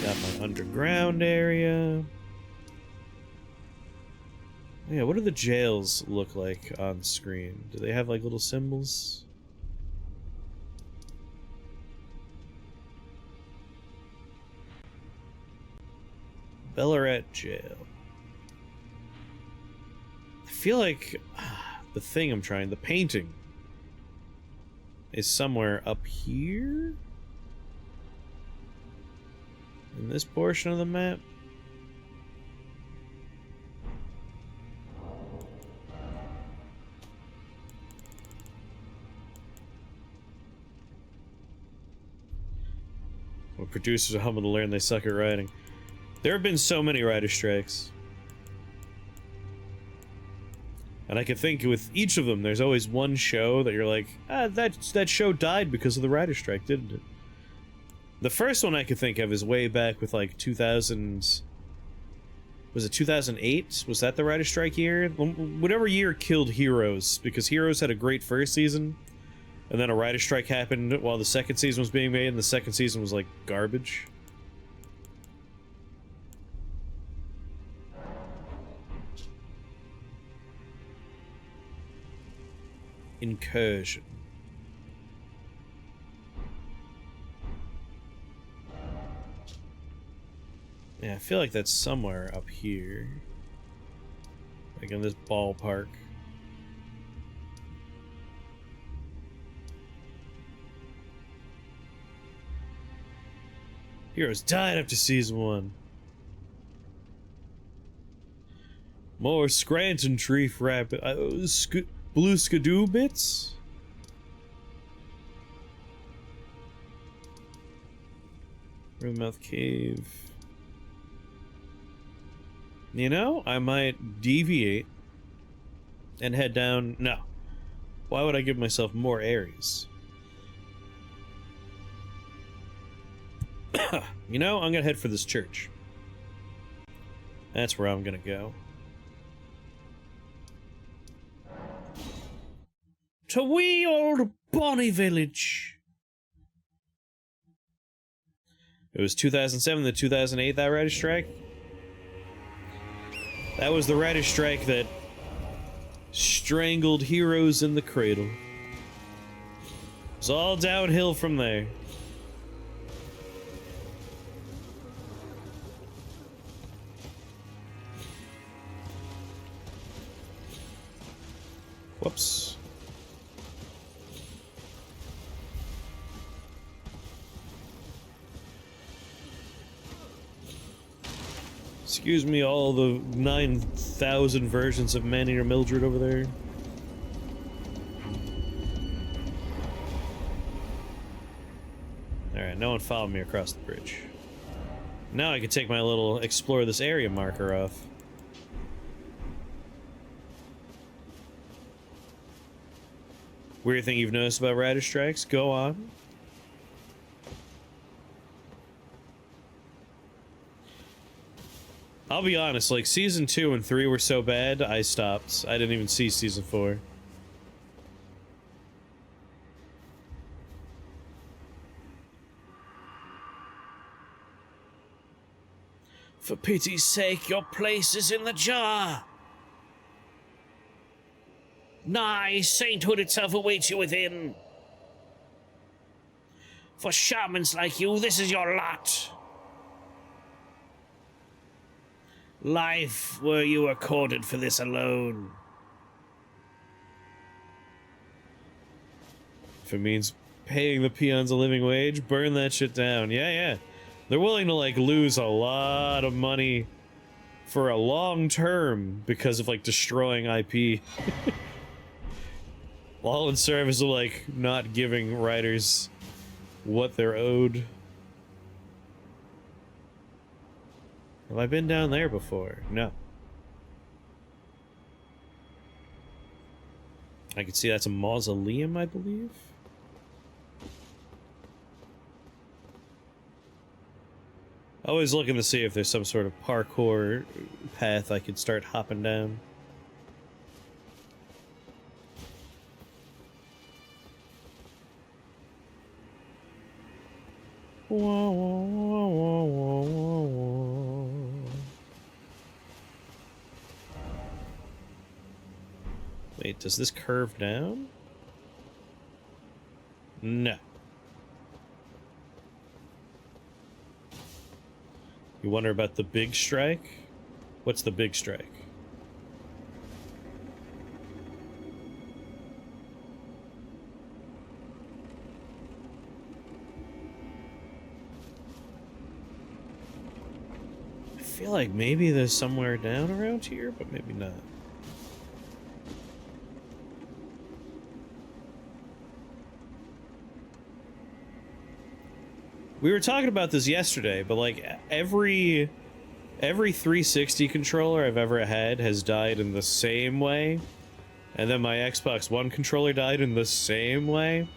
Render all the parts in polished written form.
Got my underground area. Yeah, what do the jails look like on screen? Do they have like little symbols? Bellaret Jail. I feel like the thing I'm trying, the painting, is somewhere up here? In this portion of the map? When producers are humble to learn they suck at writing. There have been so many writer strikes. And I can think with each of them, there's always one show that you're like, that show died because of the writer strike, didn't it? The first one I could think of is way back with like 2000... Was it 2008? Was that the writer strike year? Whatever year killed Heroes, because Heroes had a great first season, and then a writer strike happened while the second season was being made, and the second season was like garbage. Incursion. Yeah, I feel like that's somewhere up here. Like in this ballpark. Heroes died after season 1. More Scranton tree rapid. Blue skidoo bits? Rivermouth Cave. You know, I might deviate and head down. No. Why would I give myself more areas? You know, I'm gonna head for this church. That's where I'm gonna go. To wee old bonny village. It was 2007 to 2008, that writer strike. That was the writer strike that strangled Heroes in the cradle. It was all downhill from there. Whoops. Excuse me, all the 9,000 versions of Manny or Mildred over there. Alright, no one followed me across the bridge. Now I can take my little explore this area marker off. Weird thing you've noticed about writer strikes? Go on. I'll be honest, like, season 2 and 3 were so bad, I stopped. I didn't even see season 4. For pity's sake, your place is in the jar! Nigh, sainthood itself awaits you within. For shamans like you, this is your lot. Life were you accorded for this alone. If it means paying the peons a living wage, burn that shit down. Yeah, yeah. They're willing to, like, lose a lot of money for a long term because of, like, destroying IP. All in service of, like, not giving writers what they're owed. Have I been down there before? No. I can see that's a mausoleum, I believe. Always looking to see if there's some sort of parkour path I could start hopping down. Whoa, whoa, whoa, whoa, whoa. Wait, does this curve down? No. You wonder about the big strike? What's the big strike? I feel like maybe there's somewhere down around here, but maybe not. We were talking about this yesterday, but like every 360 controller I've ever had has died in the same way, and then my Xbox One controller died in the same way.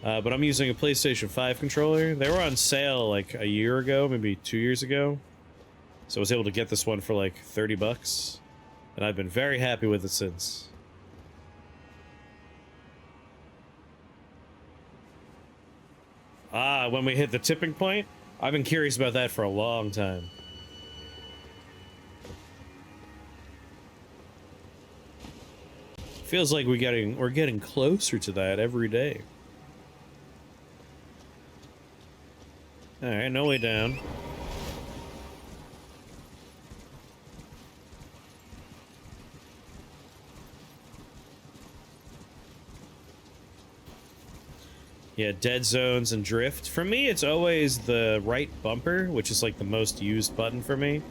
But I'm using a PlayStation 5 controller. They were on sale like a year ago, maybe 2 years ago, so I was able to get this one for like 30 bucks, and I've been very happy with it since. Ah, when we hit the tipping point? I've been curious about that for a long time. Feels like we're getting closer to that every day. Alright, no way down. Yeah, dead zones and drift. For me, it's always the right bumper, which is like the most used button for me.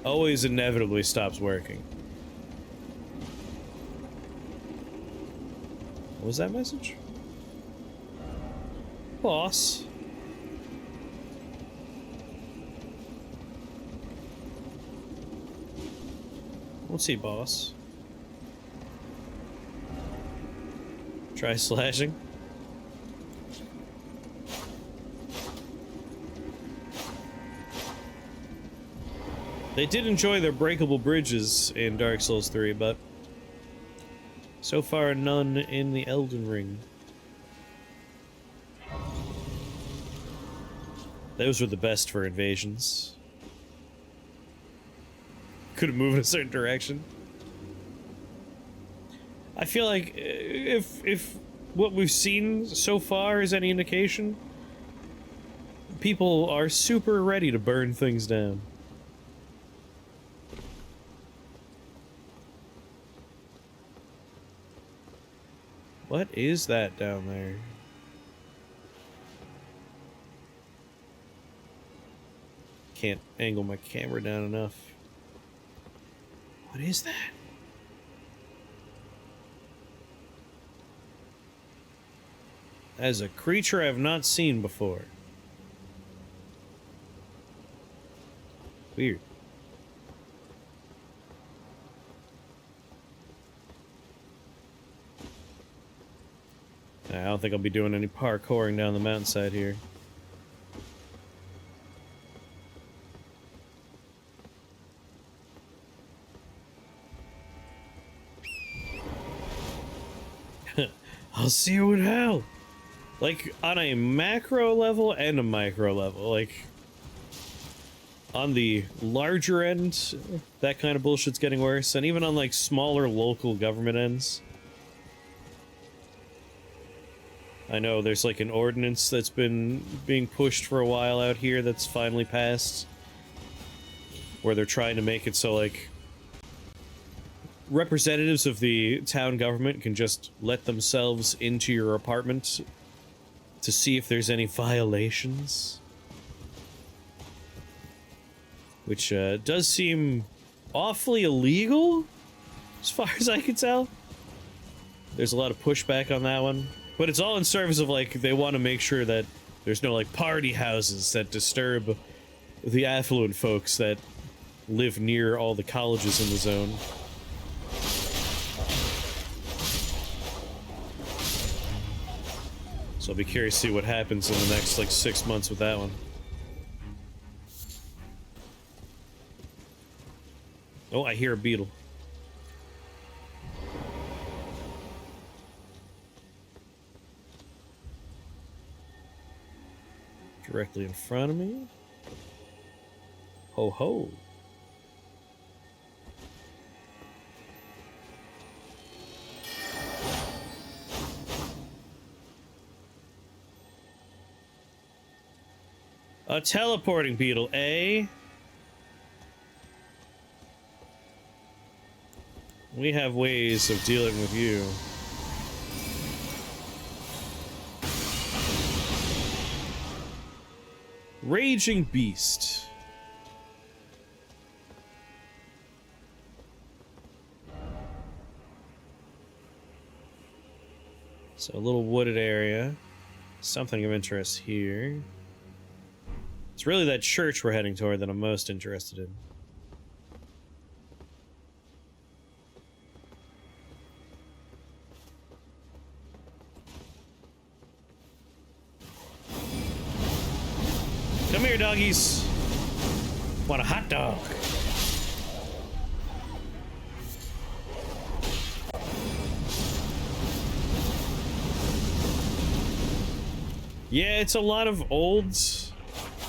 Always inevitably stops working. What was that message? Boss. What's he, boss? Try slashing. They did enjoy their breakable bridges in Dark Souls 3, but so far none in the Elden Ring. Those were the best for invasions. Couldn't move in a certain direction. I feel like if what we've seen so far is any indication, people are super ready to burn things down. What is that down there? Can't angle my camera down enough. What is that? That is a creature I've not seen before. Weird. I don't think I'll be doing any parkouring down the mountainside here. I'll see you in hell! Like, on a macro level and a micro level, like... On the larger end, that kind of bullshit's getting worse, and even on, like, smaller local government ends. I know there's like an ordinance that's been being pushed for a while out here that's finally passed, where they're trying to make it so like representatives of the town government can just let themselves into your apartment to see if there's any violations, which does seem awfully illegal as far as I can tell. There's a lot of pushback on that one. But it's all in service of, like, they want to make sure that there's no, like, party houses that disturb the affluent folks that live near all the colleges in the zone. So I'll be curious to see what happens in the next, like, 6 months with that one. Oh, I hear a beetle. Directly in front of me. Ho ho. A teleporting beetle, eh? We have ways of dealing with you. Raging Beast. So a little wooded area. Something of interest here. It's really that church we're heading toward that I'm most interested in. Come here, doggies. Want a hot dog? Yeah, it's a lot of old,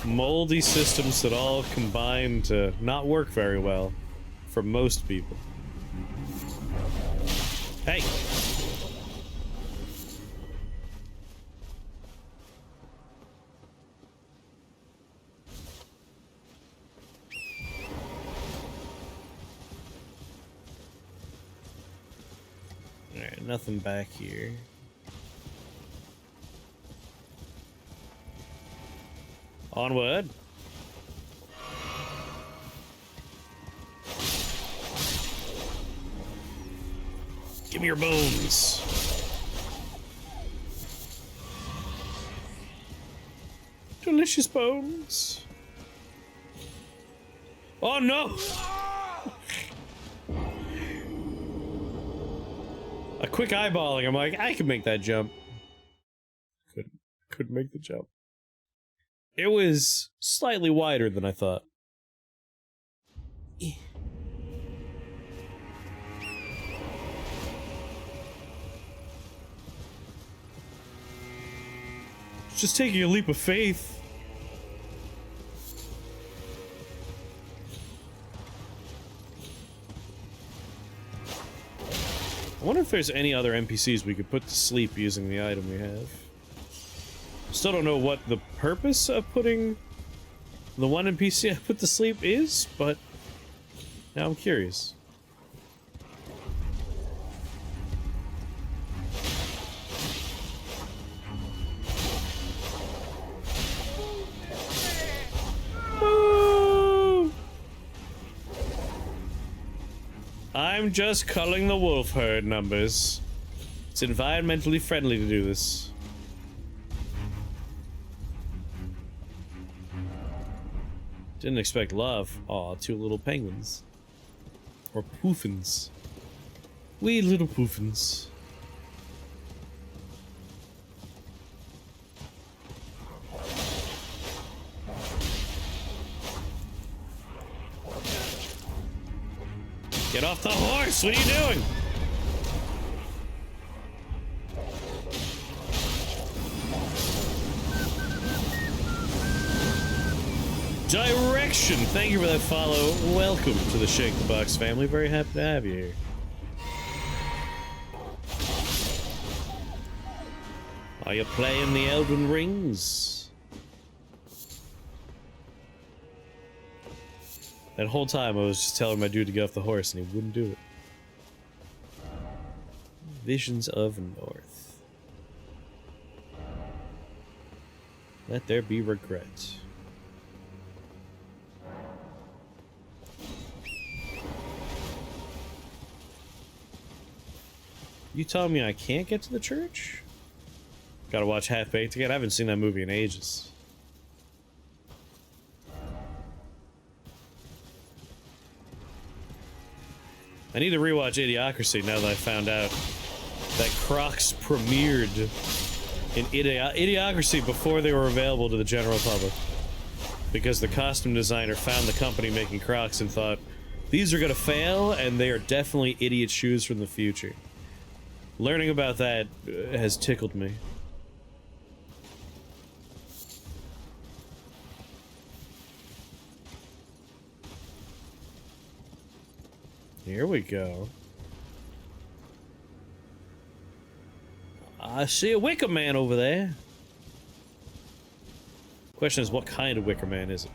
moldy systems that all combine to not work very well for most people. Hey! Alright, nothing back here. Onward. Give me your bones. Delicious bones. Oh no! A quick eyeballing, I'm like, I can make that jump. Couldn't make the jump. It was slightly wider than I thought. Just taking a leap of faith. I wonder if there's any other NPCs we could put to sleep using the item we have. Still don't know what the purpose of putting the one NPC I put to sleep is, but now I'm curious. I'm just culling the wolf herd numbers. It's environmentally friendly to do this. Didn't expect love. Aw, two little penguins. Or poofins. Wee little poofins. Get off the horse! What are you doing? Direction! Thank you for that follow. Welcome to the Shake the Box family. Very happy to have you here. Are you playing the Elden Rings? That whole time I was just telling my dude to get off the horse and he wouldn't do it. Visions of North. Let there be regret. You telling me I can't get to the church? Gotta watch Half-Baked again. I haven't seen that movie in ages. I need to rewatch Idiocracy now that I found out that Crocs premiered in Idiocracy before they were available to the general public. Because the costume designer found the company making Crocs and thought, these are gonna fail and they are definitely idiot shoes from the future. Learning about that has tickled me. Here we go. I see a Wicker Man over there. Question is, what kind of Wicker Man is it?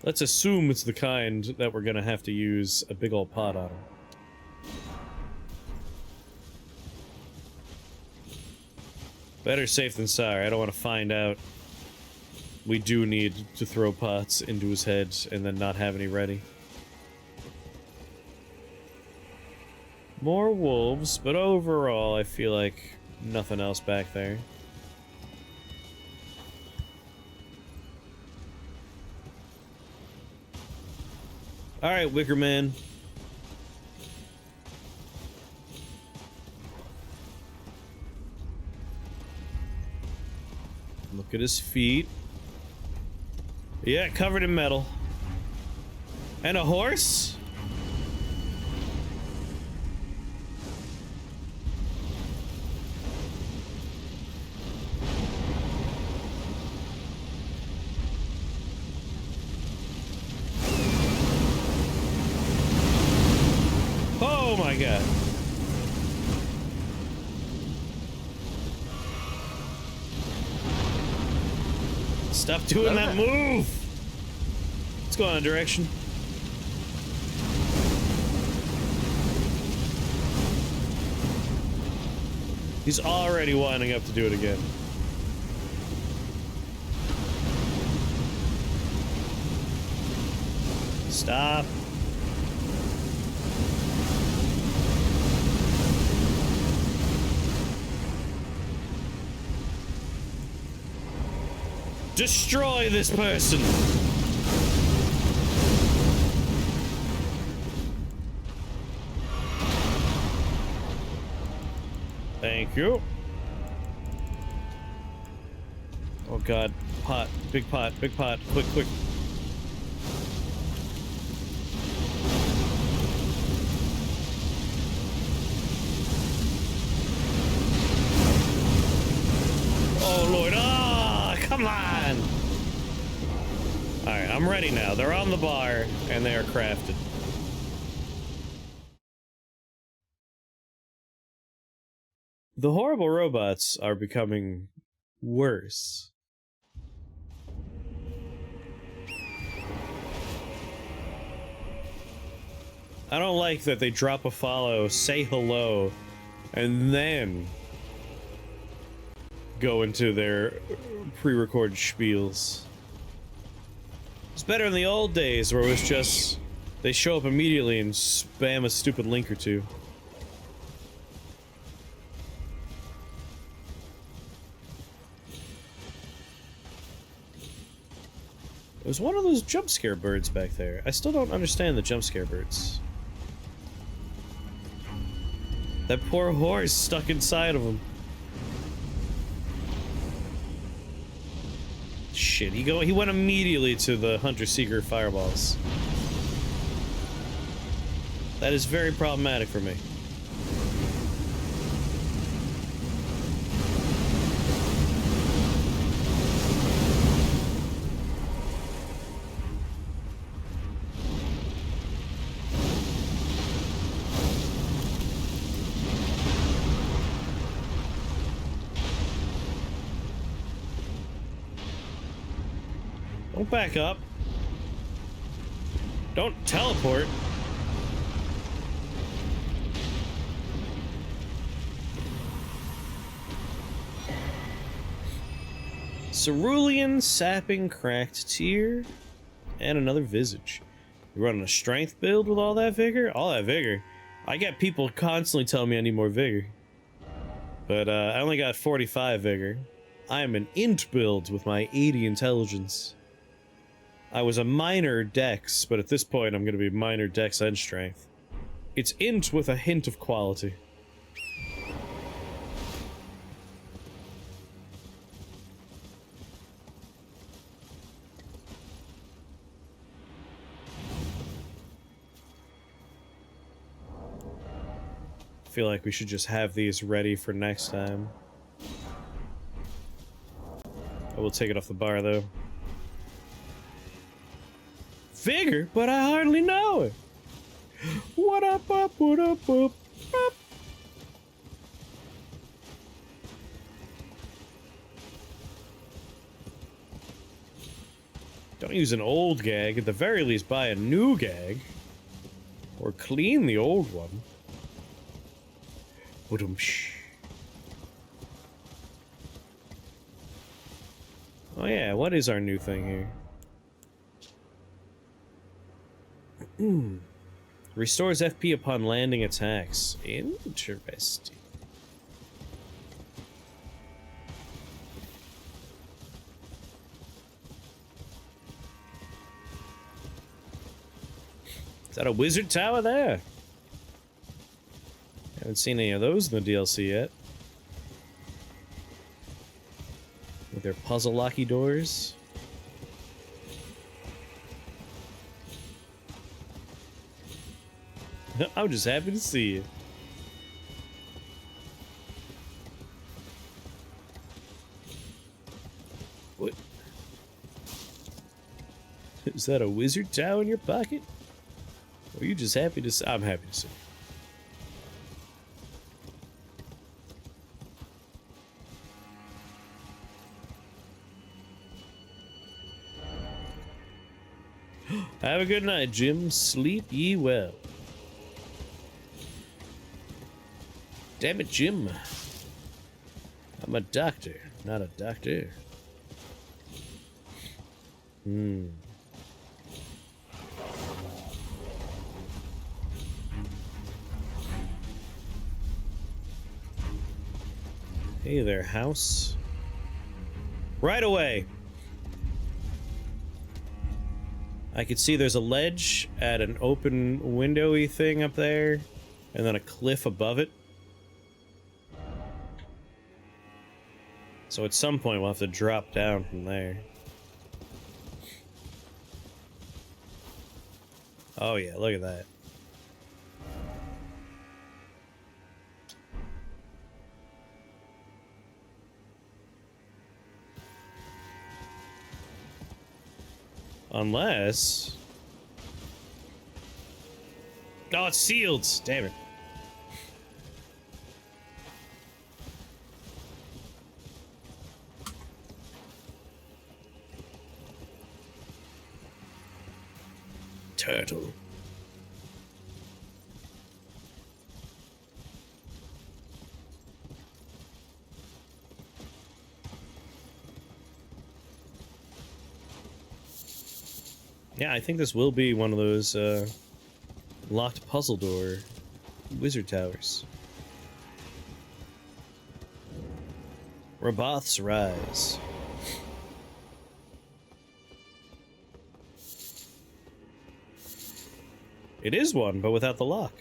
Let's assume it's the kind that we're gonna have to use a big old pot on him. Better safe than sorry. I don't want to find out we do need to throw pots into his head and then not have any ready. More wolves, but overall I feel like nothing else back there. Alright, Wicker Man. Look at his feet. Yeah, covered in metal. And a horse? Oh my god. Stop doing that move! Let's go on a direction. He's already winding up to do it again. Stop. Destroy this person! Thank you. Oh god, pot, big pot, quick, quick. Oh lord, ah, come on! Alright, I'm ready now. They're on the bar, and they are crafted. The horrible robots are becoming worse. I don't like that they drop a follow, say hello, and then go into their pre-recorded spiels. It's better in the old days where it was just they show up immediately and spam a stupid link or two. There was one of those jump scare birds back there. I still don't understand the jump scare birds. That poor horse stuck inside of him. Shit, he went immediately to the hunter-seeker fireballs. That is very problematic for me. Don't back up. Don't teleport. Cerulean, sapping, cracked tear, and another visage. You're running a strength build with all that vigor? All that vigor? I get people constantly telling me I need more vigor. But, I only got 45 vigor. I am an int build with my 80 intelligence. I was a minor dex, but at this point I'm gonna be minor dex and strength. It's int with a hint of quality. I feel like we should just have these ready for next time. I will take it off the bar though. Vigor, but I hardly know it. What up, what up, up. Don't use an old gag. At the very least, buy a new gag. Or clean the old one. Oh yeah, what is our new thing here? Restores FP upon landing attacks. Interesting. Is that a wizard tower there? Haven't seen any of those in the DLC yet. With their puzzle locky doors. I'm just happy to see you. What? Is that a wizard tower in your pocket? Or are you just happy to see? I'm happy to see you. Have a good night, Jim. Sleep ye well. Damn it, Jim. I'm a doctor, not a doctor. Hey there, house. Right away. I can see there's a ledge at an open windowy thing up there, and then a cliff above it. So at some point we'll have to drop down from there. Oh yeah, look at that. Unless... Oh, it's sealed! Damn it. Turtle. Yeah, I think this will be one of those, locked puzzle door wizard towers. Raboth's Rise. It is one, but without the lock.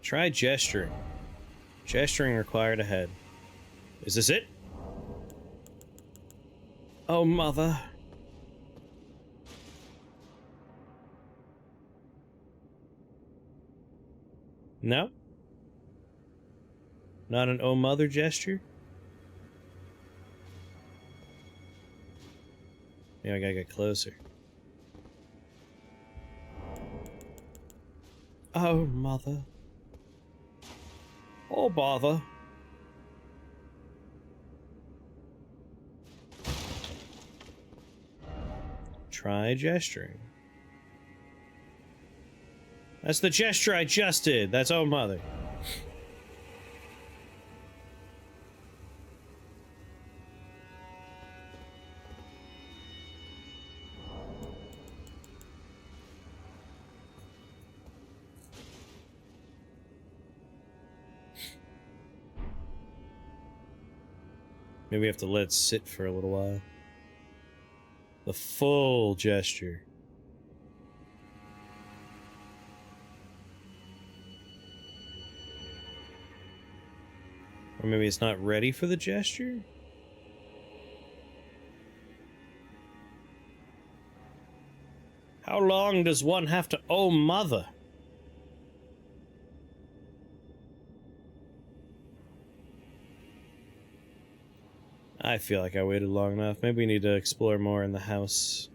Try gesturing. Gesturing required ahead. Is this it? Oh, mother. No? Not an oh mother gesture? Yeah, I gotta get closer. Oh mother. Oh bother. Try gesturing. That's the gesture I just did. That's oh mother. Maybe we have to let it sit for a little while. The full gesture. Or maybe it's not ready for the gesture? How long does one have to oh mother? I feel like I waited long enough. Maybe we need to explore more in the house.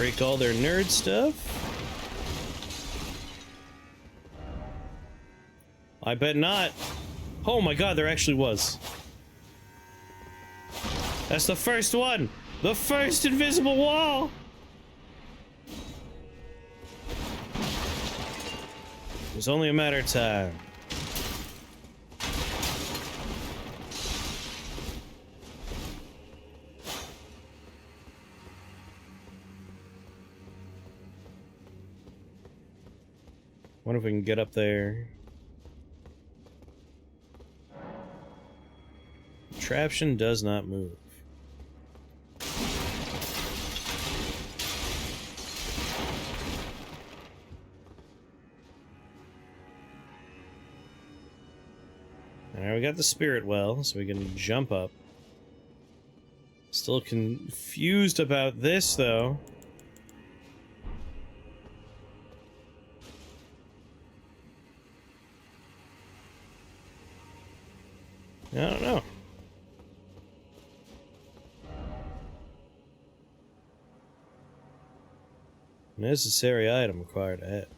Break all their nerd stuff. I bet not. Oh my god, there actually was. That's the first one! The first invisible wall! It was only a matter of time. Wonder if we can get up there. Contraption does not move. Alright, we got the spirit well, so we can jump up. Still confused about this, though. I don't know. Necessary item required ahead.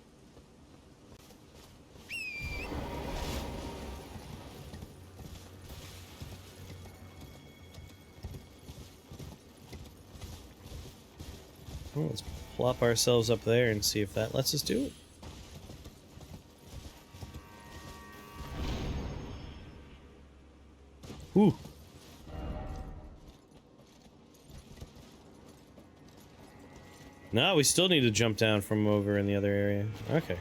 Well, let's plop ourselves up there and see if that lets us do it. Whew. No, we still need to jump down from over in the other area. Okay.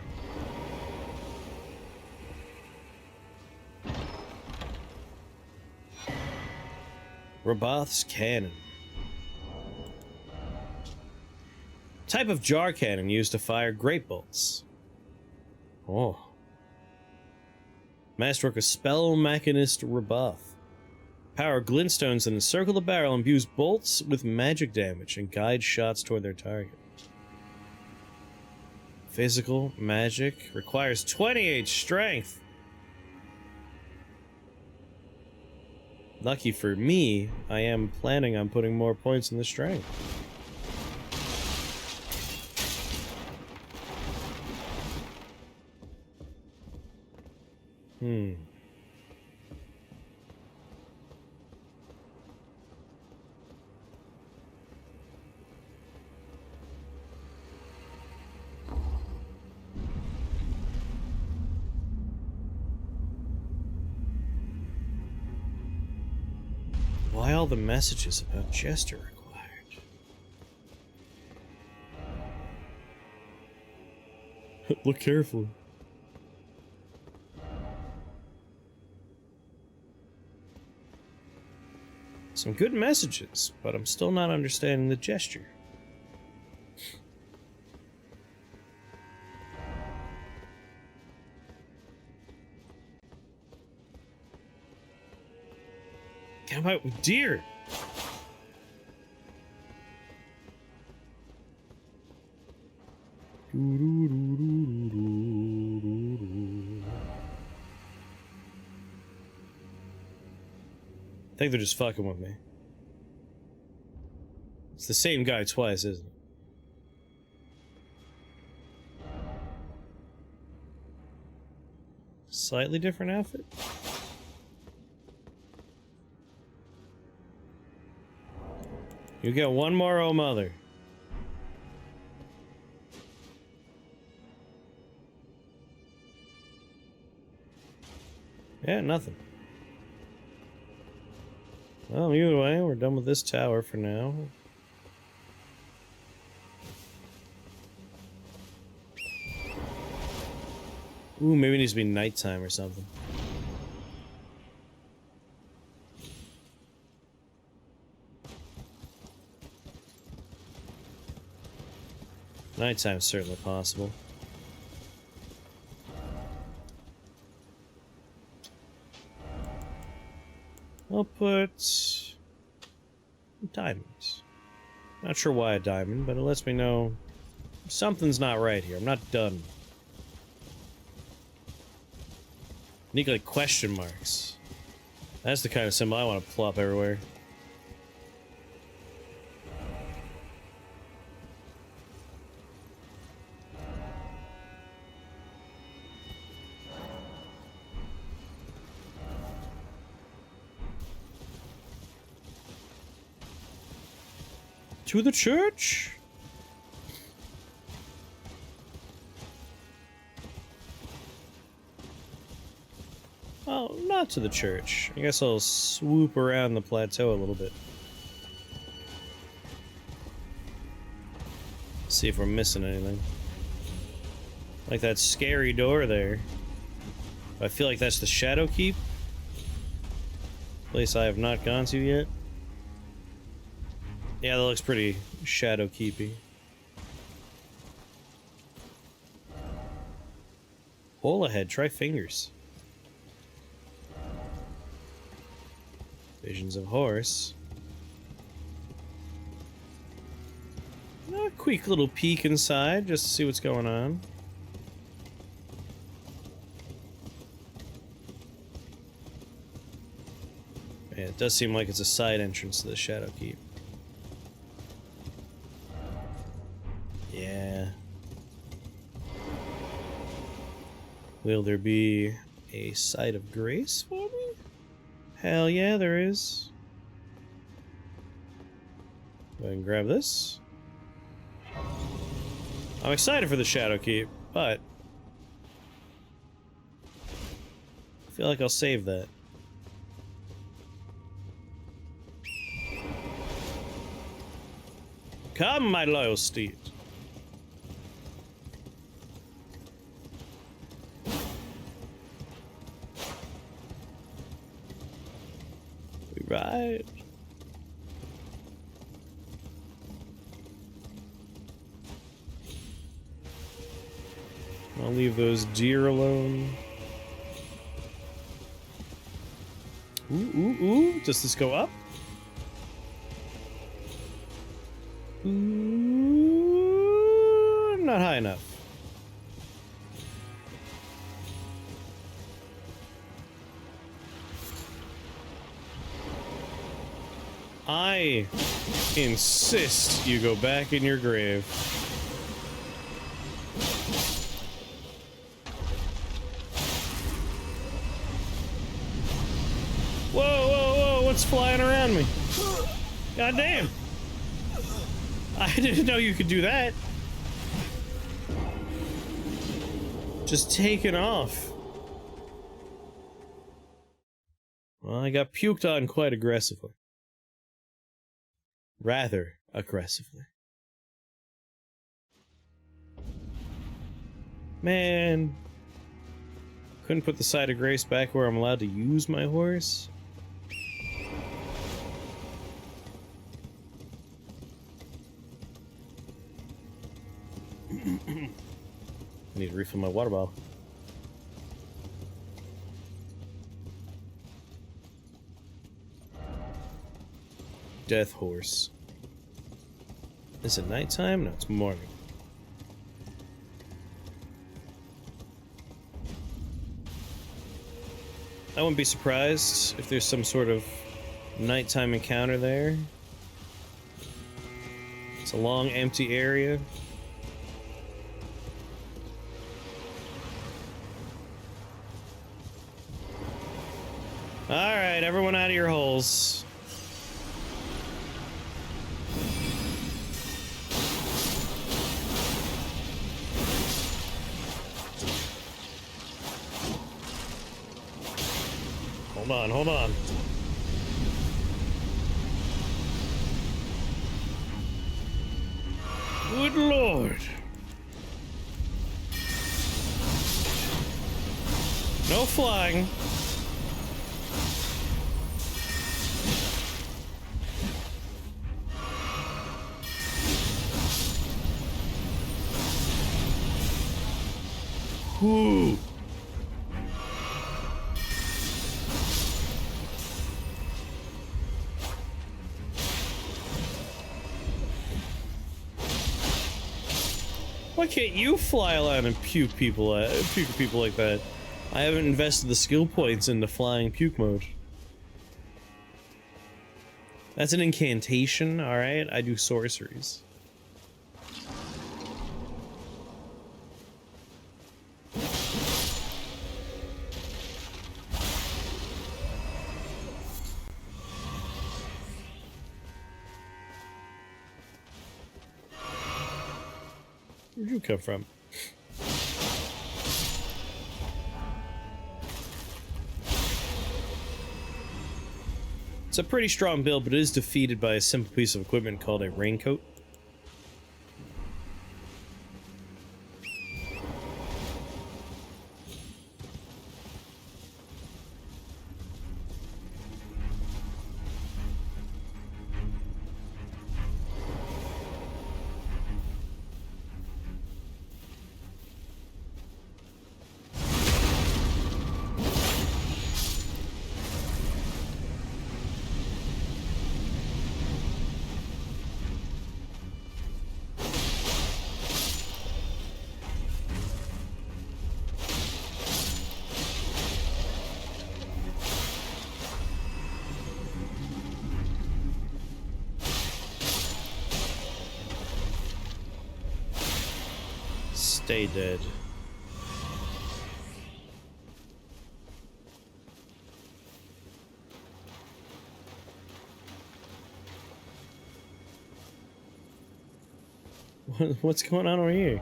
Roboth's cannon. Type of jar cannon used to fire grape bolts. Oh. Masterwork of Spell Machinist Roboth. Power glintstones that encircle the barrel, imbues bolts with magic damage, and guide shots toward their target. Physical, magic, requires 28 strength. Lucky for me, I am planning on putting more points in the strength. Why all the messages about Jester required? Look carefully. Some good messages, but I'm still not understanding the gesture. How about with deer? I think they're just fucking with me. It's the same guy twice, isn't it? Slightly different outfit? You get one more, oh mother. Yeah, nothing. Well, either way, we're done with this tower for now. Ooh, maybe it needs to be nighttime or something. Nighttime's certainly possible. I'll put diamonds. Not sure why a diamond, but it lets me know something's not right here. I'm not done. Need like question marks. That's the kind of symbol I want to plop everywhere. To the church? Well, not to the church. I guess I'll swoop around the plateau a little bit. See if we're missing anything. Like that scary door there. I feel like that's the Shadow Keep. Place I have not gone to yet. Yeah, that looks pretty Shadow Keepy. Hole ahead, try fingers. Visions of horse. A quick little peek inside just to see what's going on. Yeah, it does seem like it's a side entrance to the Shadow Keep. Yeah. Will there be a site of grace for me? Hell yeah, there is. Go ahead and grab this. I'm excited for the Shadow Keep, but I feel like I'll save that. Come, my loyal steed. We ride. I'll leave those deer alone. Ooh, ooh, ooh. Does this go up? Ooh, not high enough. I insist you go back in your grave. Whoa, whoa, whoa, what's flying around me? God damn. I didn't know you could do that. Just taking off. Well, I got puked on quite aggressively. Rather aggressively. Man. Couldn't put the side of grace back where I'm allowed to use my horse. I need to refill my water bottle. Death horse. Is it nighttime? No, it's morning. I wouldn't be surprised if there's some sort of nighttime encounter there. It's a long, empty area. Alright, everyone out of your holes. Hold on, hold on. Good lord. No flying. Whew. Why can't you fly around and puke people like that? I haven't invested the skill points into flying puke mode. That's an incantation, alright? I do sorceries. Where'd you come from? It's a pretty strong build, but it is defeated by a simple piece of equipment called a raincoat. Stay dead. What's going on over here?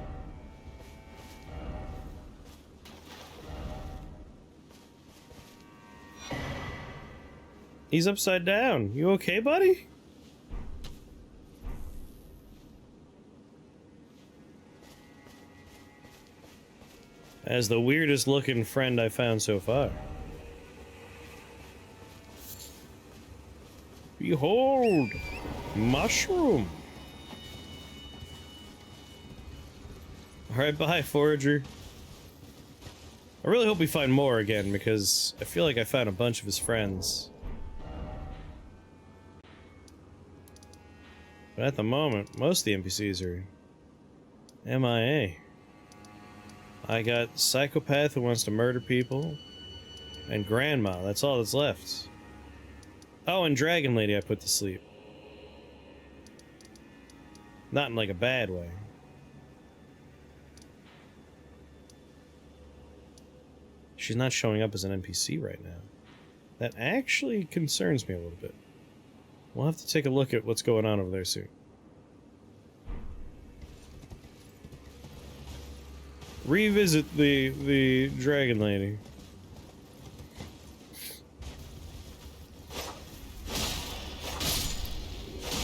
He's upside down. You okay, buddy? As the weirdest looking friend I found so far. Behold! Mushroom! Alright, bye, Forager. I really hope we find more again, because I feel like I found a bunch of his friends. But at the moment, most of the NPCs are MIA. I got Psychopath who wants to murder people, and Grandma, that's all that's left. Oh, and Dragon Lady I put to sleep. Not in like a bad way. She's not showing up as an NPC right now. That actually concerns me a little bit. We'll have to take a look at what's going on over there soon. Revisit the Dragon Lady.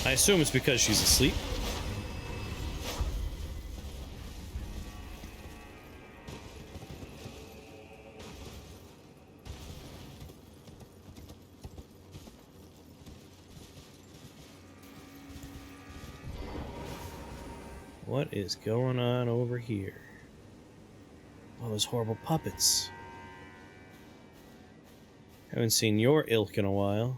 I assume it's because she's asleep. What is going on over here? All those horrible puppets. Haven't seen your ilk in a while.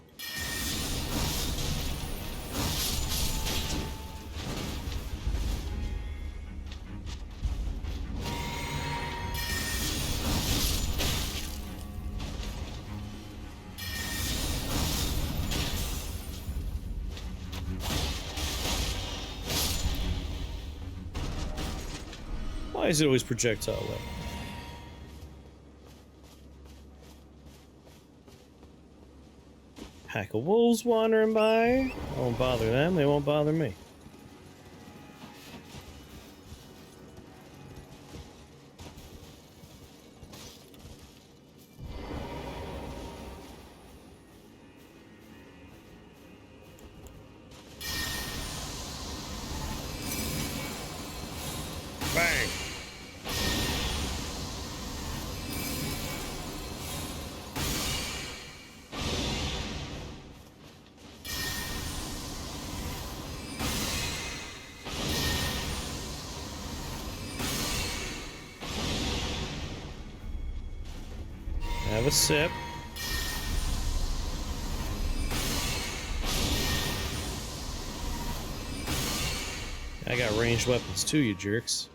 Why is it always projectile weapon? Pack of wolves wandering by. I won't bother them, they won't bother me. Bang! Have a sip. I got ranged weapons too, you jerks.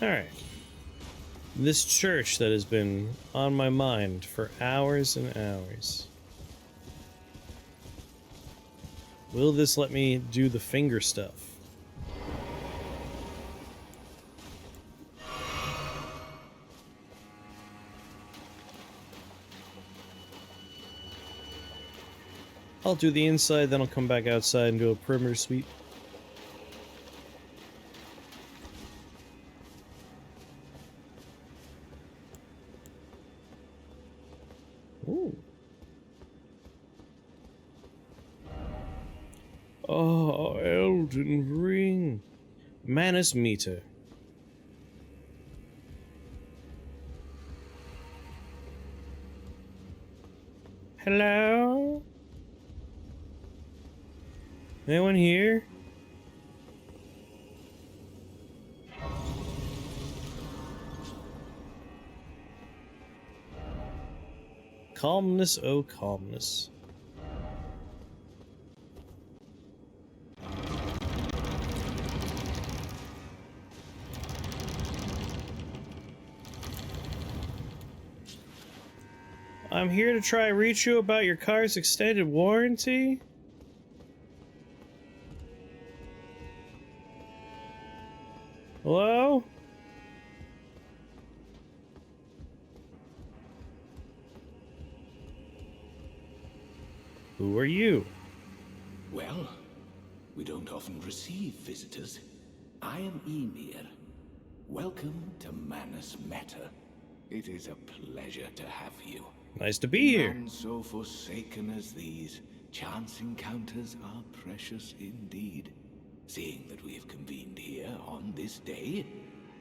Alright. This church that has been on my mind for hours and hours. Will this let me do the finger stuff? I'll do the inside, then I'll come back outside and do a perimeter sweep. Ooh. Oh, Elden Ring. Manus meter. Hello? Anyone here? Calmness, oh calmness. I'm here to try reach you about your car's extended warranty. Hello? Who are you? Well, we don't often receive visitors. I am Emir. Welcome to Manus Meta. It is a pleasure to have you. Nice to be here. None so forsaken as these, chance encounters are precious indeed. Seeing that we have convened here on this day,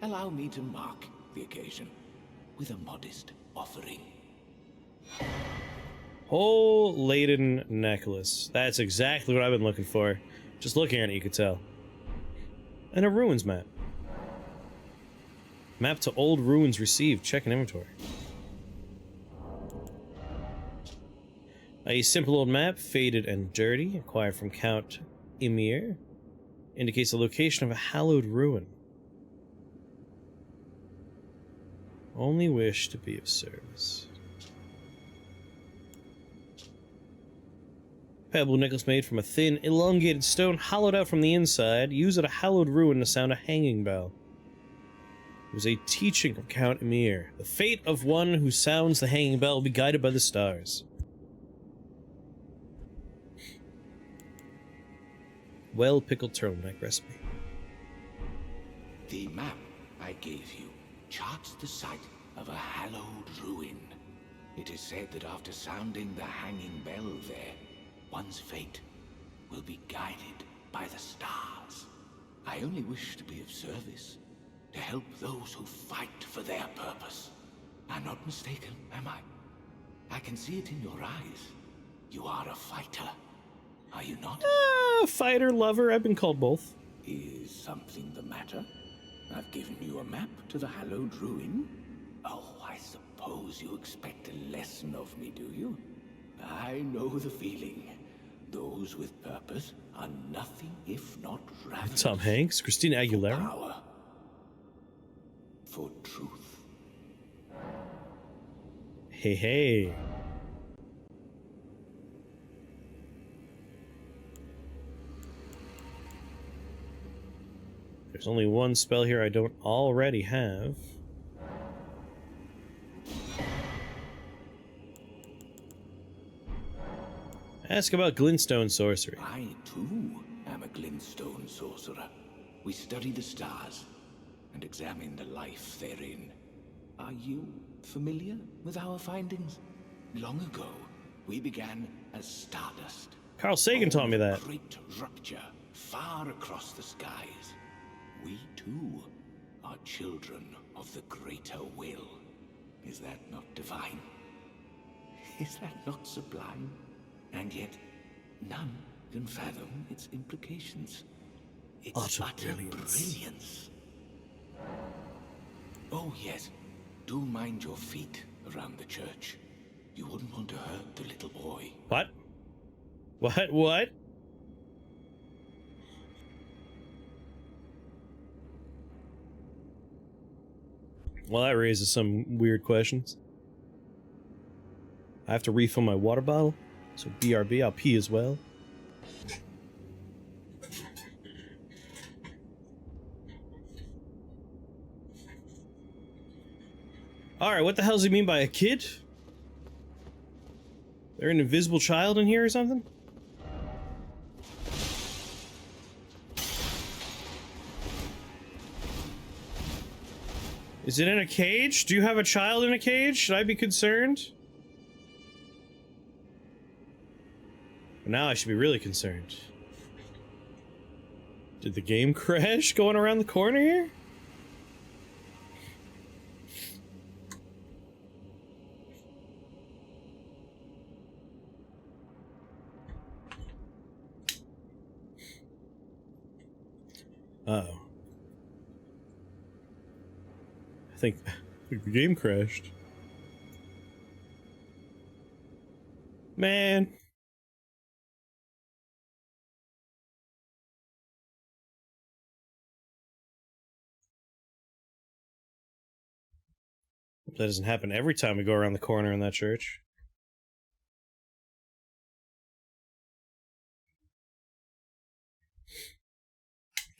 allow me to mark the occasion with a modest offering. Whole laden necklace. That's exactly what I've been looking for. Just looking at it, you could tell. And a ruins map. Map to old ruins received. Check in inventory. A simple old map, faded and dirty, acquired from Count Emir. Indicates the location of a hallowed ruin. Only wish to be of service. Pebble necklace made from a thin, elongated stone, hollowed out from the inside, used at a hallowed ruin to sound a hanging bell. It was a teaching of Count Emir. The fate of one who sounds the hanging bell will be guided by the stars. Well-pickled turtleneck recipe. The map I gave you charts the site of a hallowed ruin. It is said that after sounding the hanging bell there, one's fate will be guided by the stars. I only wish to be of service, to help those who fight for their purpose. I'm not mistaken, am I? I can see it in your eyes. You are a fighter, are you not? Fighter, lover, I've been called both. Is something the matter? I've given you a map to the hallowed ruin. Oh, I suppose you expect a lesson of me, do you? I know the feeling. Those with purpose are nothing if not ravenous. Tom Hanks, Christina Aguilera. For power. For truth. Hey, hey. There's only one spell here I don't already have. Ask about glintstone sorcery. I, too, am a glintstone sorcerer. We study the stars and examine the life therein. Are you familiar with our findings? Long ago, we began as stardust. Carl Sagan taught me that. Great rupture far across the skies. We, too, are children of the greater will. Is that not divine? Is that not sublime? And yet, none can fathom its implications. It's utter brilliance. Oh, yes. Do mind your feet around the church. You wouldn't want to hurt the little boy. What? What? Well, that raises some weird questions. I have to refill my water bottle, so BRB, I'll pee as well. Alright, what the hell does he mean by a kid? There an invisible child in here or something? Is it in a cage? Do you have a child in a cage? Should I be concerned? Now I should be really concerned. Did the game crash going around the corner here? Uh-oh. I think the game crashed. Man. That doesn't happen every time we go around the corner in that church.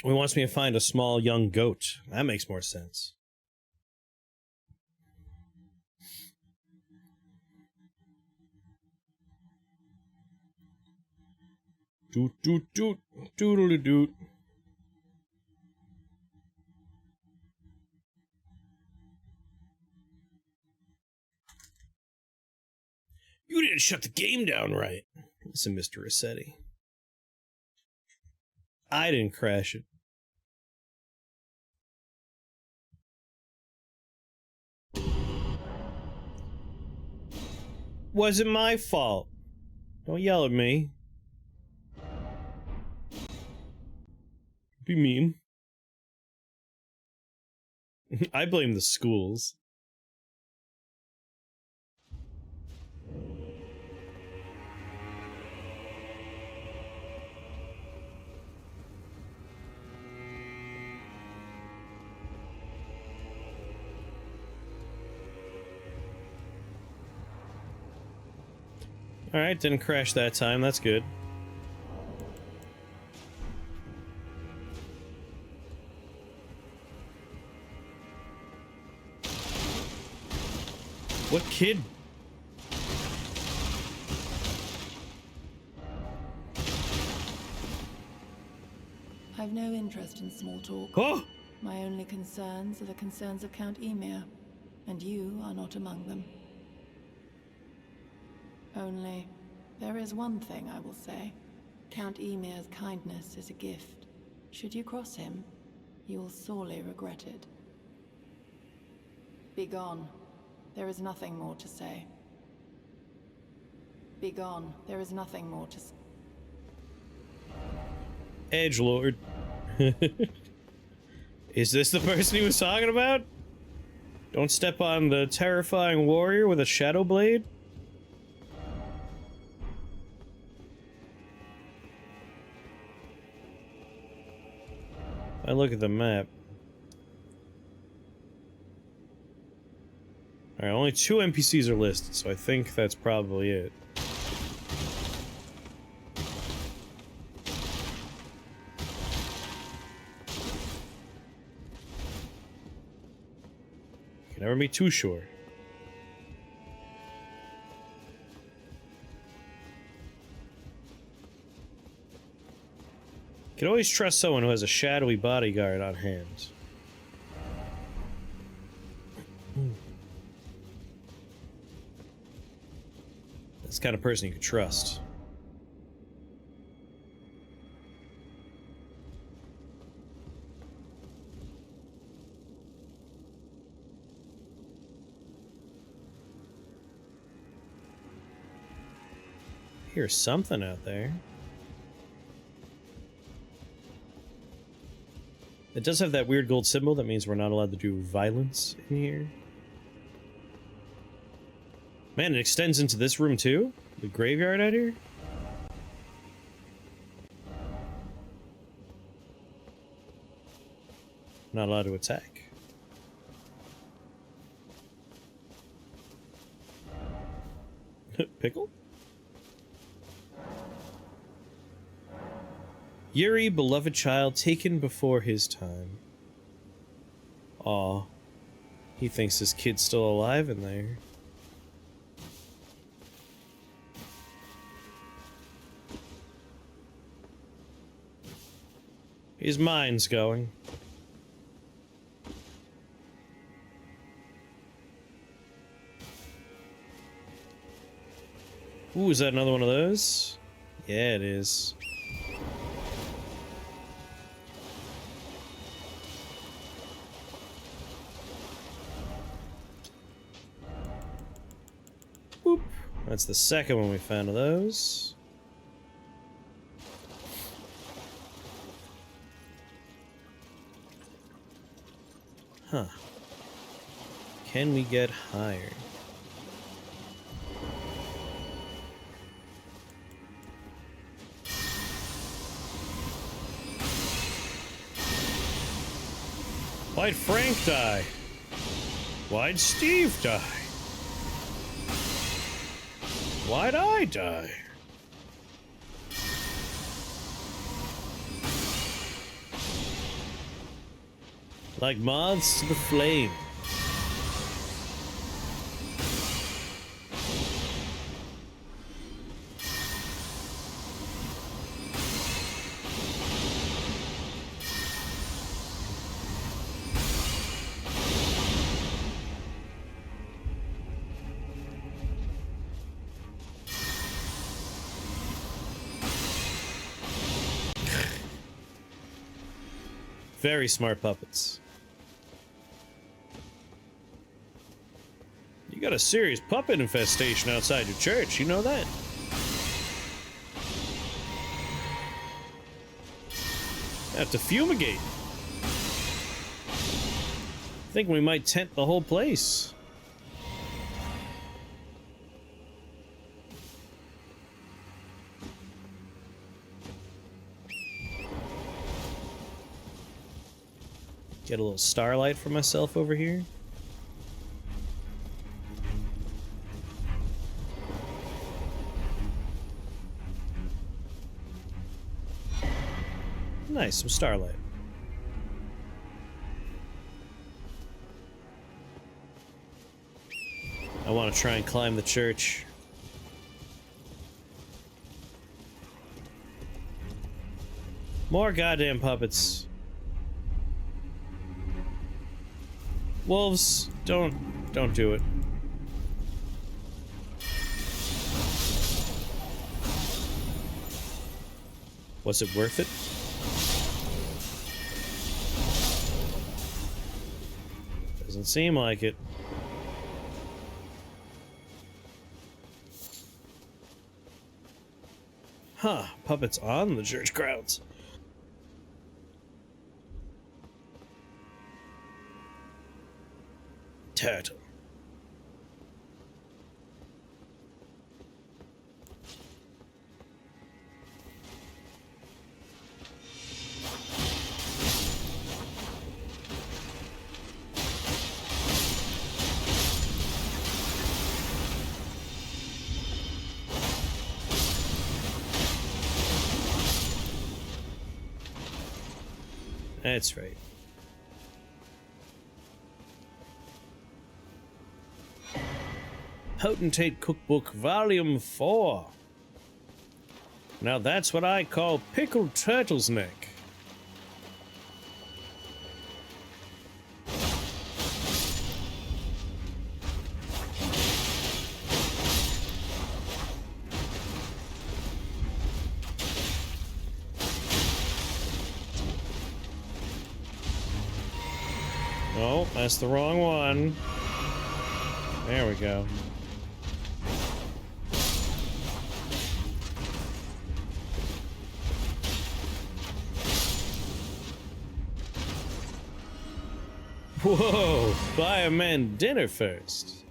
He wants me to find a small young goat. That makes more sense. Doot doot doot doodly doot. You didn't shut the game down right. Listen, Mr. Rossetti. I didn't crash it. Wasn't my fault. Don't yell at me. Be mean. I blame the schools. Alright, didn't crash that time, that's good. What kid? I've no interest in small talk. Oh! My only concerns are the concerns of Count Emir, and you are not among them. Only, there is one thing I will say. Count Emir's kindness is a gift. Should you cross him, you will sorely regret it. Be gone. There is nothing more to say. Be gone. There is nothing more to say. Edgelord. Is this the person he was talking about? Don't step on the terrifying warrior with a shadow blade? I look at the map. Alright, only 2 NPCs are listed, so I think that's probably it. Can never be too sure. You can always trust someone who has a shadowy bodyguard on hand. That's the kind of person you can trust. Here's something out there. It does have that weird gold symbol that means we're not allowed to do violence in here. Man, it extends into this room too? The graveyard out here? Not allowed to attack. Pickle? Yuri, beloved child, taken before his time. Aw. He thinks his kid's still alive in there. His mind's going. Ooh, is that another one of those? Yeah, it is. Whoop. That's the second one we found of those. Huh. Can we get higher? Why'd Frank die? Why'd Steve die? Why'd I die? Like moths to the flame. Very smart puppets. You got a serious puppet infestation outside your church, you know that? Have to fumigate. I think we might tent the whole place. Get a little starlight for myself over here. Nice, some starlight. I want to try and climb the church. More goddamn puppets. Wolves, don't do it. Was it worth it? Doesn't seem like it. Huh, puppets on the church grounds. Turtle. That's right. Potentate Cookbook Volume 4. Now that's what I call pickled turtle's neck. Oh, that's the wrong one. There we go. Whoa! Buy a man dinner first.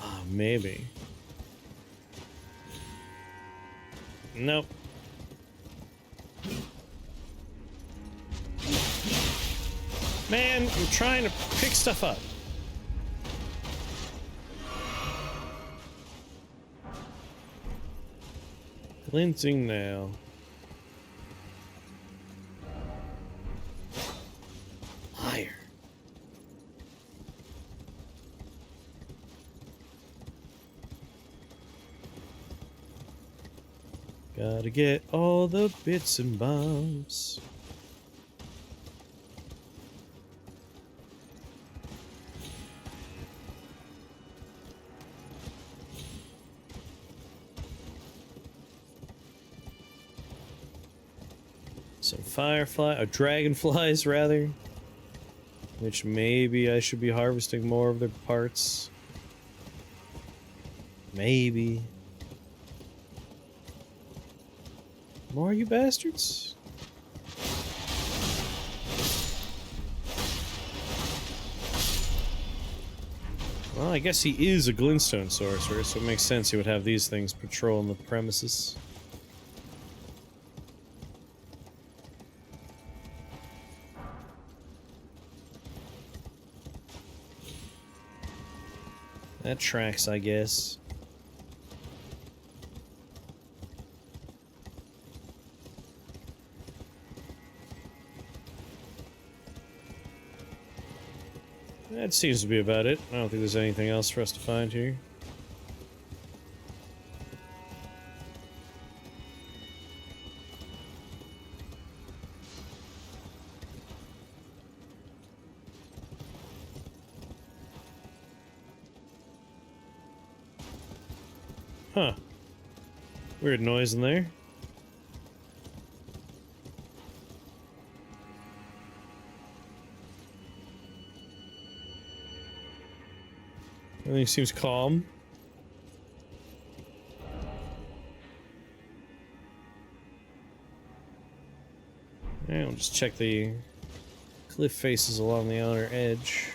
Oh, maybe. Nope. Man, I'm trying to pick stuff up. Glinting now. Liar. Gotta get all the bits and bobs. Some dragonflies rather. Which maybe I should be harvesting more of their parts. Maybe. More, you bastards? Well, I guess he is a glintstone sorcerer, so it makes sense he would have these things patrolling the premises. That tracks, I guess. That seems to be about it. I don't think there's anything else for us to find here. Huh. Weird noise in there. Everything seems calm. Yeah, we'll just check the cliff faces along the outer edge.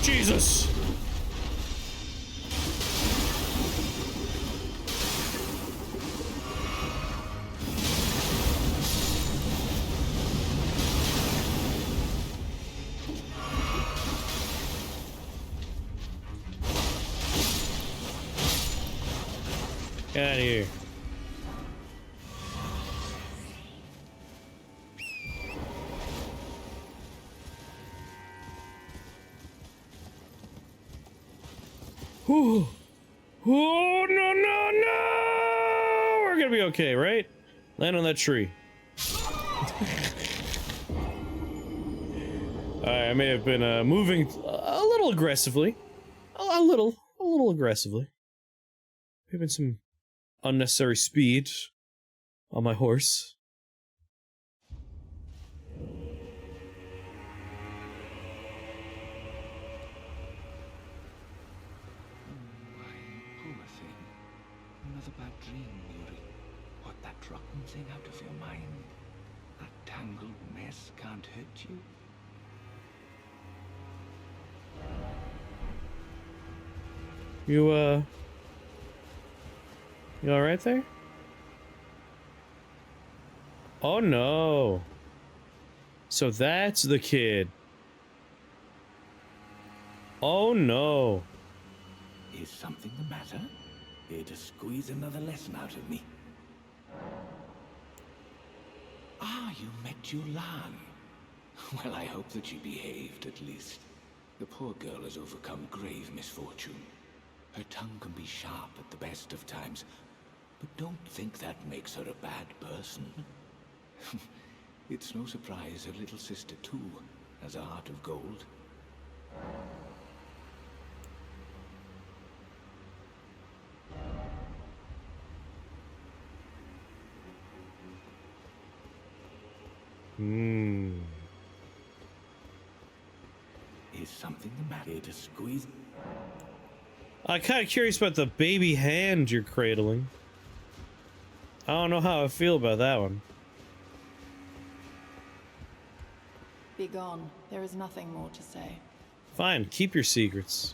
Jesus! Get out of here. Whew. Oh, no, no, no! We're gonna be okay, right? Land on that tree. I may have been moving a little aggressively. A little aggressively. Maybe some unnecessary speed on my horse. Poor thing. Another bad dream, Yuri. What that rotten thing out of your mind? That tangled mess can't hurt you? You alright there? Oh no. So that's the kid. Oh no. Is something the matter? Here to squeeze another lesson out of me. Ah, you met Yulan. Well, I hope that she behaved at least. The poor girl has overcome grave misfortune. Her tongue can be sharp at the best of times, but don't think that makes her a bad person. It's no surprise her little sister, too, has a heart of gold. Is something the matter? To squeeze? I'm kind of curious about the baby hand you're cradling. I don't know how I feel about that one. Be gone. There is nothing more to say. Fine, keep your secrets.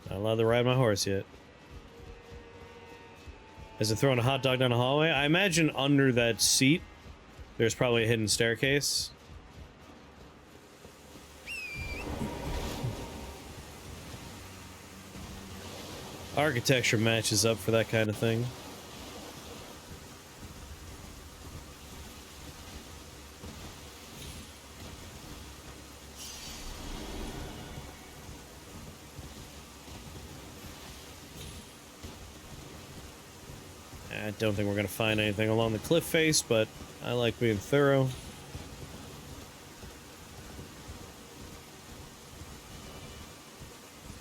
Not allowed to ride my horse yet. Is it throwing a hot dog down a hallway? I imagine under that seat, there's probably a hidden staircase. Architecture matches up for that kind of thing. I don't think we're going to find anything along the cliff face, but I like being thorough.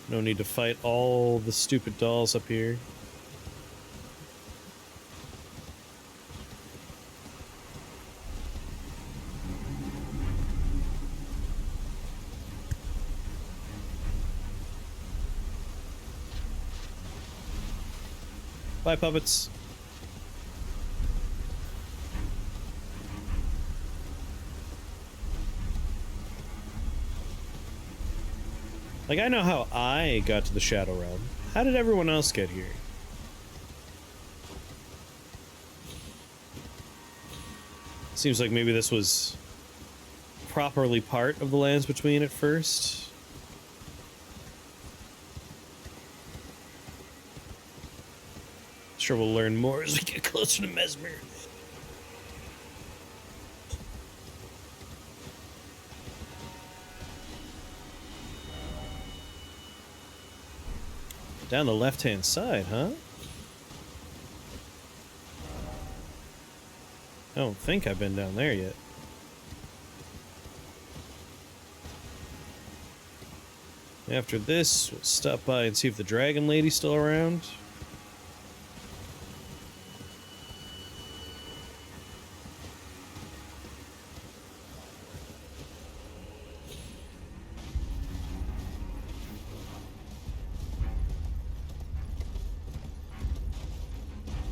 No need to fight all the stupid dolls up here. Bye, puppets. Like, I know how I got to the Shadow Realm. How did everyone else get here? Seems like maybe this was properly part of the Lands Between at first. Sure, we'll learn more as we get closer to Mesmer. Down the left-hand side, huh? I don't think I've been down there yet. After this, we'll stop by and see if the Dragon Lady's still around.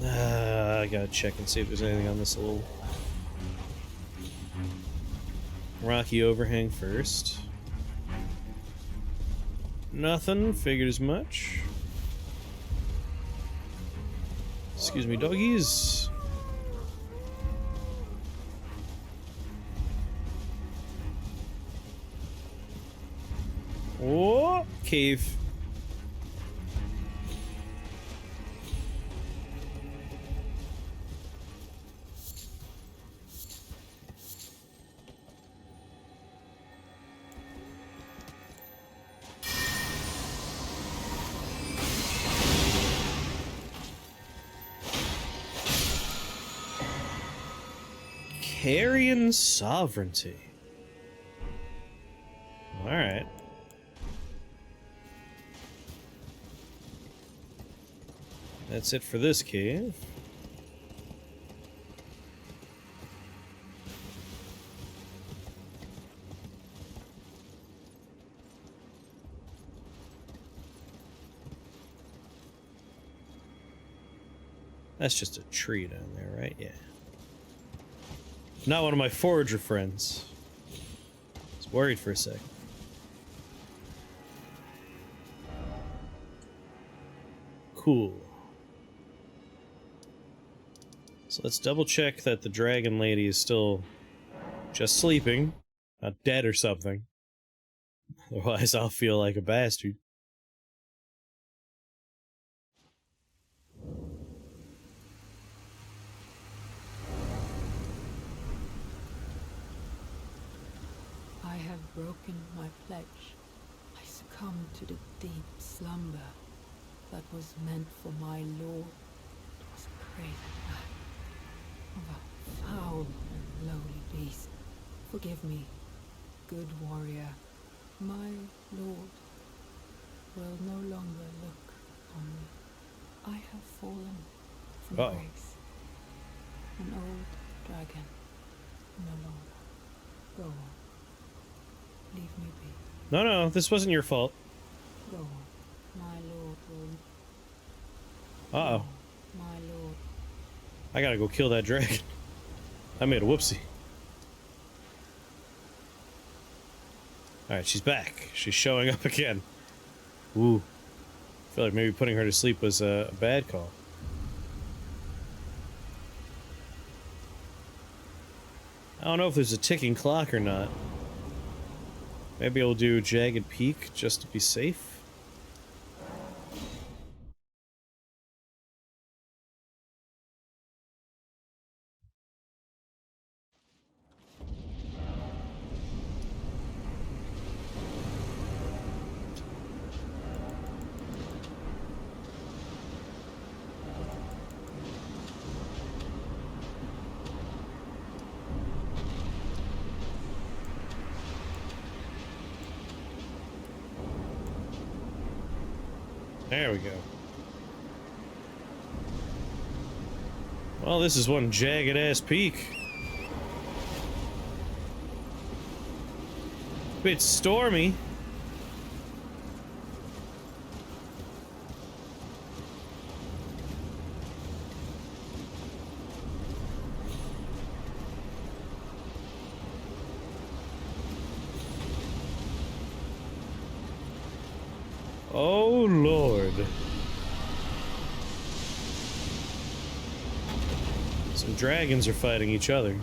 I gotta check and see if there's anything on this little rocky overhang first. Nothing, figured as much. Excuse me, doggies. Oh, cave. Carrion sovereignty. Alright. That's it for this cave. That's just a tree down there, right? Yeah. Not one of my forager friends. I was worried for a sec. Cool. So let's double check that the Dragon Lady is still just sleeping, not dead or something. Otherwise I'll feel like a bastard. I have broken my pledge. I succumb to the deep slumber that was meant for my lord. It was a craven act of a foul and lowly beast. Forgive me, good warrior. My lord will no longer look on me. I have fallen from grace. An old dragon, no longer. Go on. Leave me be. No, this wasn't your fault. Go on. My lord will... Uh-oh. My lord. I gotta go kill that dragon. I made a whoopsie. Alright, she's back. She's showing up again. Ooh. I feel like maybe putting her to sleep was a bad call. I don't know if there's a ticking clock or not. Maybe I'll do Jagged Peak just to be safe. There we go. Well, this is one jagged-ass peak. Bit stormy. Oh, Lord. Some dragons are fighting each other.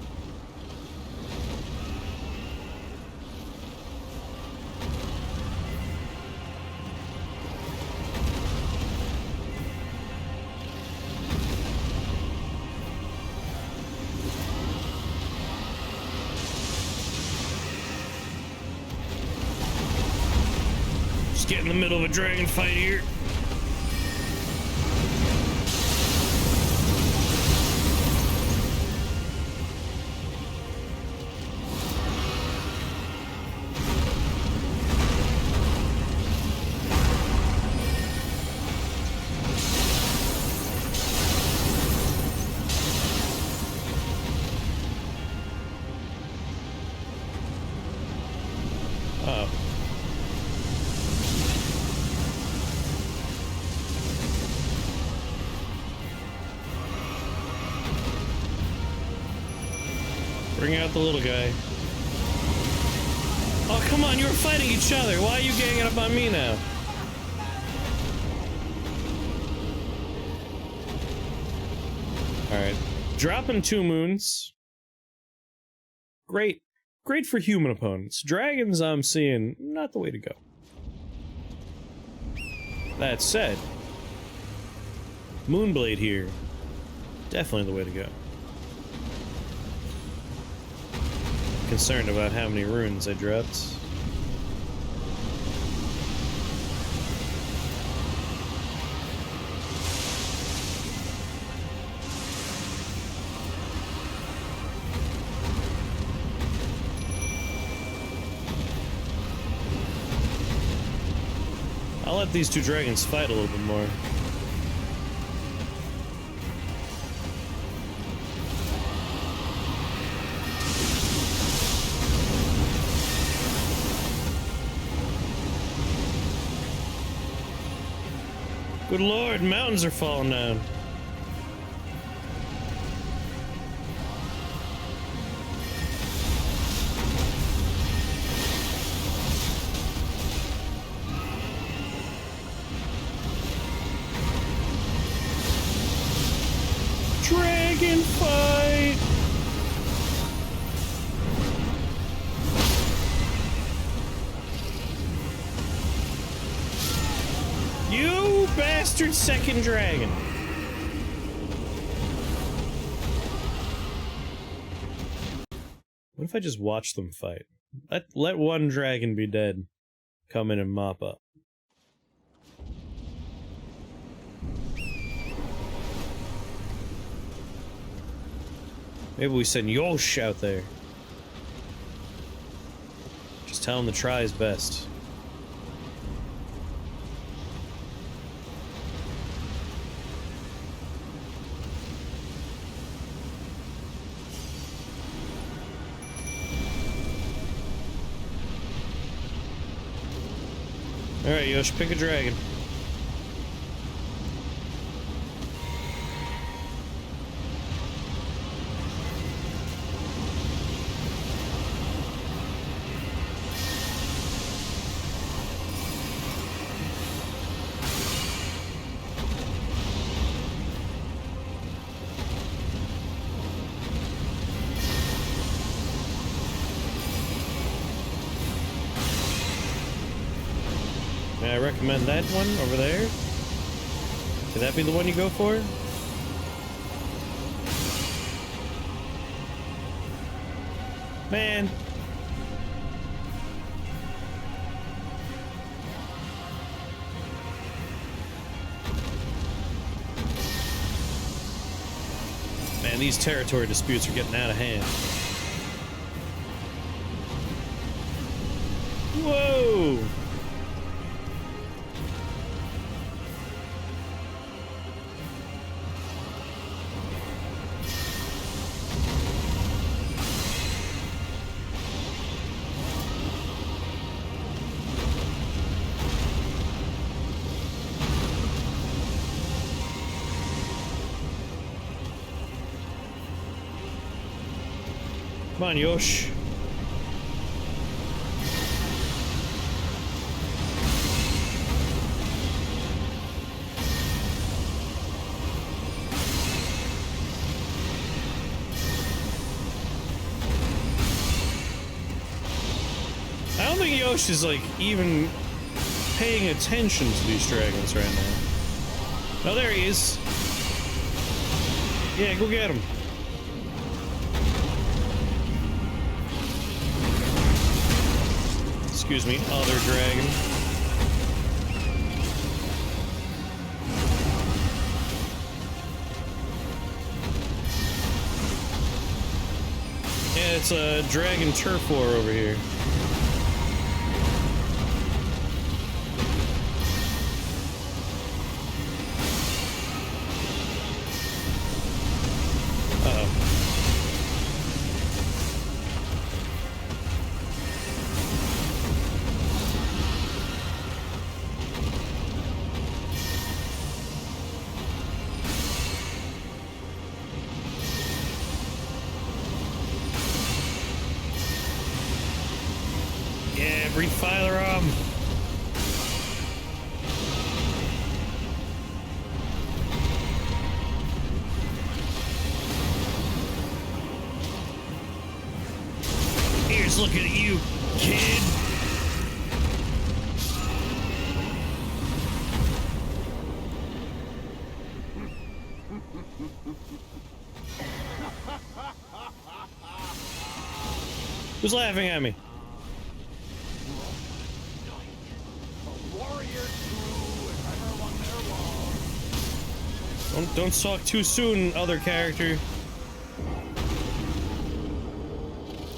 Get in the middle of a dragon fight here. Uh-oh. Bring out the little guy. Oh, come on, you were fighting each other. Why are you ganging up on me now? Alright. Dropping 2 moons. Great. Great for human opponents. Dragons, I'm seeing, not the way to go. That said, Moonblade here. Definitely the way to go. Concerned about how many runes I dropped. I'll let these 2 dragons fight a little bit more. Good lord, mountains are falling down. Dragon fight! You bastard second dragon! What if I just watch them fight? Let one dragon be dead. Come in and mop up. Maybe we send Yosh out there. Just tell him to try his best. Alright, Yosh, pick a dragon. recommend that one over there? Could that be the one you go for? Man. Man, these territory disputes are getting out of hand. Whoa! Come on, Yosh. I don't think Yosh is like even paying attention to these dragons right now. Oh, there he is. Yeah, go get him. Excuse me, other dragon. Yeah, it's a dragon turf war over here. Breathe fire on. Here's looking at you, kid. Who's laughing at me? Don't talk too soon, other character.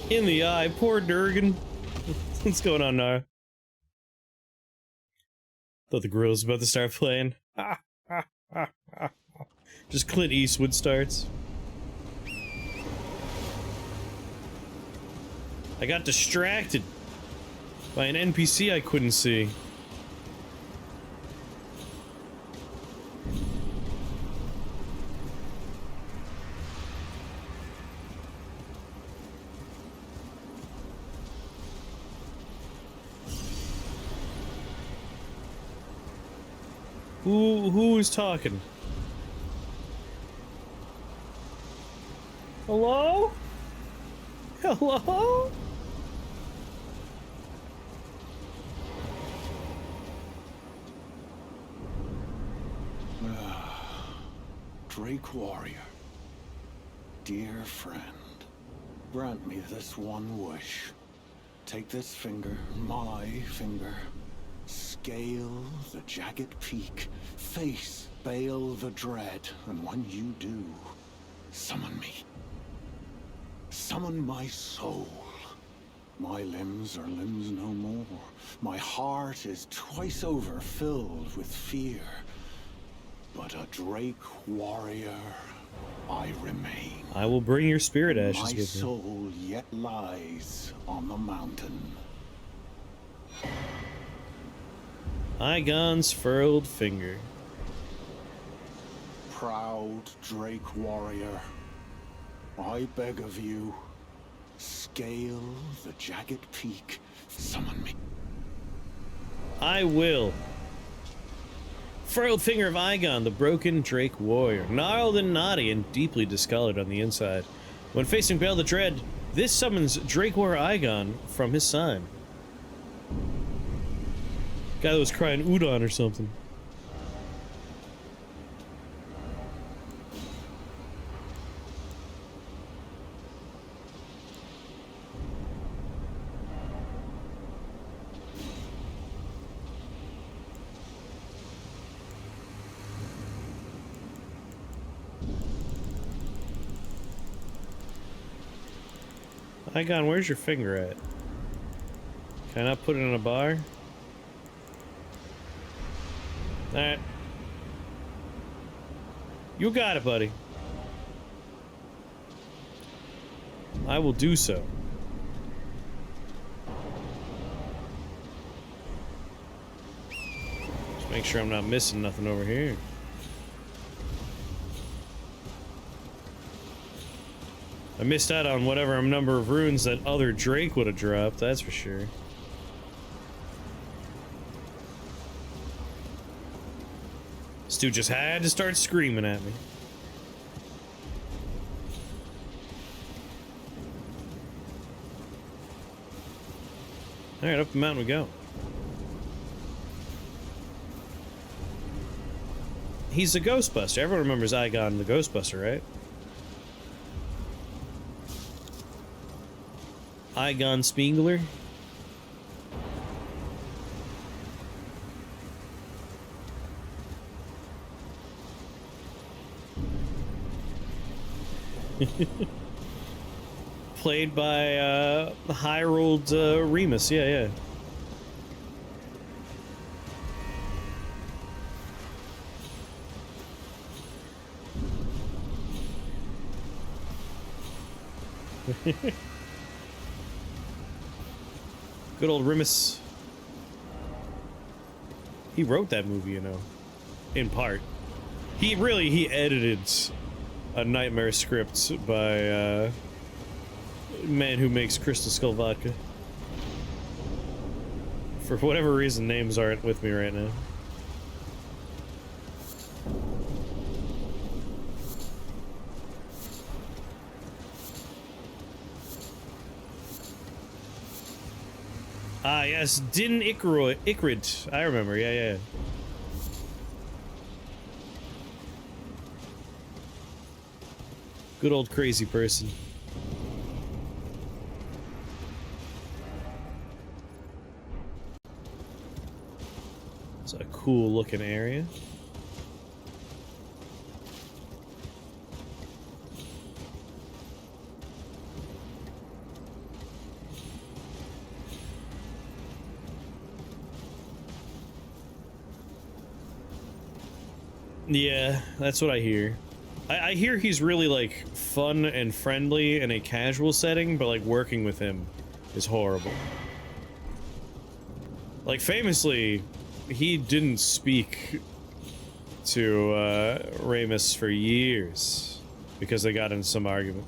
In the eye, poor Durgan. What's going on now? Thought the grill was about to start playing. Just Clint Eastwood starts. I got distracted by an NPC I couldn't see. Who is talking? Hello? Hello? Drake Warrior, dear friend, grant me this one wish. Take this finger, my finger, scale the jagged peak, face Baal the Dread, and when you do, summon me. Summon my soul. My limbs are limbs no more. My heart is twice over filled with fear. But a Drake warrior, I remain. I will bring your spirit ashes my with me. soul yet lies on the mountain. Igon's furled finger. Proud Drake warrior, I beg of you, scale the jagged peak, summon me. I will. Furled finger of Igon, the broken Drake warrior, gnarled and knotty and deeply discolored on the inside. When facing Baal the Dread, this summons Drake warrior Igon from his sign. Guy that was crying udon or something. Igon, where's your finger at? Can I not put it in a bar? Alright. You got it, buddy. I will do so. Just make sure I'm not missing nothing over here. I missed out on whatever number of runes that other Drake would have dropped, that's for sure. This dude just had to start screaming at me. Alright, up the mountain we go. He's a Ghostbuster. Everyone remembers Igon the Ghostbuster, right? Igon Spengler. Played by Harold Remus, yeah. Good old Remus. He wrote that movie, you know, in part. He edited a nightmare script by man who makes Crystal Skull vodka. For whatever reason, names aren't with me right now. Ah, yes, Din Ikrid. I remember, yeah. Good old crazy person. It's a cool looking area. Yeah, that's what I hear. I hear he's really, like, fun and friendly in a casual setting, but, like, working with him is horrible. Like, famously, he didn't speak to, Ramus for years because they got in some argument.